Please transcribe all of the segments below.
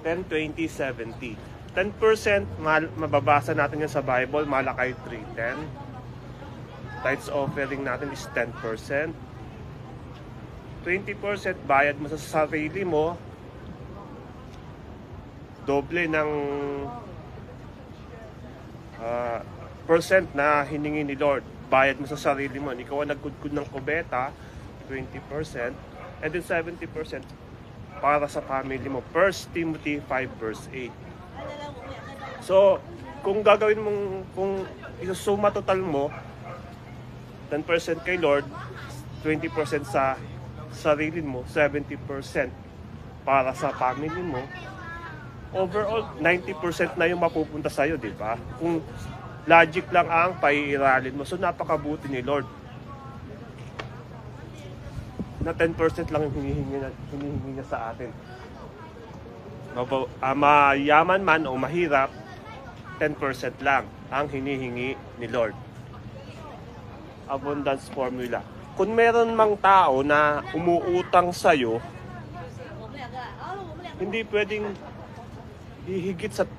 10, 20, 70. 10%, mababasa natin yan sa Bible, Malakay 3:10. Tithes offering natin is 10%. 20% bayad mo sa sarili mo, doble ng percent na hiningi ni Lord. Bayad mo sa sarili mo. Ikaw ang nagkudkud ng kubeta, 20%, and then 70% para sa family mo. 1 Timothy 5 verse 8. So, kung gagawin mong, kung isusuma total mo, 10% kay Lord, 20% sa sarili mo, 70% para sa family mo, overall, 90% na yung mapupunta sa'yo, di ba? Kung logic lang ang paiiralin mo. So, napakabuti ni Lord na 10% lang yung hinihingi niya sa atin. Mayaman man o mahirap, 10% lang ang hinihingi ni Lord. Abundance formula. Kung meron mang tao na umuutang sa'yo, hindi pwedeng hihigit sa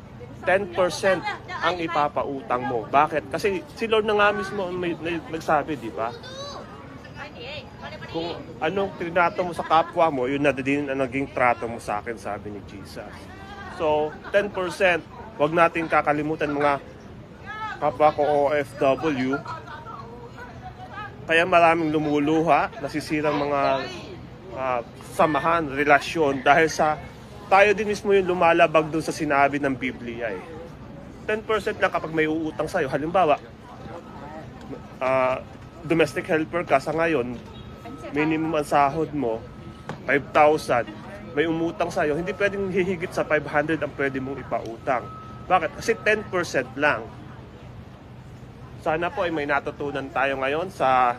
10% ang ipapautang mo. Bakit? Kasi si Lord na nga mismo may nagsabi, di ba? Kung anong trinato mo sa kapwa mo, yun na din ang naging trato mo sa akin, sabi ni Jesus. So, 10%, wag natin kakalimutan mga kapwa ko OFW. Kaya maraming lumuluha, nasisirang mga samahan, relasyon, dahil sa tayo din mismo yung lumalabag doon sa sinabi ng Biblia eh. 10% lang kapag may uutang sa'yo. Halimbawa, domestic helper ka sa ngayon, minimum ang sahod mo, 5,000. May umutang sa'yo, hindi pwedeng hihigit sa 500 ang pwede mong ipautang. Bakit? Kasi 10% lang. Sana po ay may natutunan tayo ngayon sa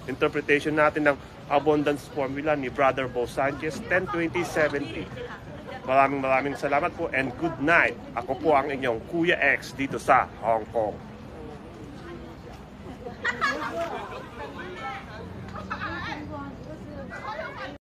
interpretation natin ng abundance formula ni Brother Bo Sanchez, 10, 20, 70. Maraming salamat po and good night. Ako po ang inyong Kuya X dito sa Hong Kong.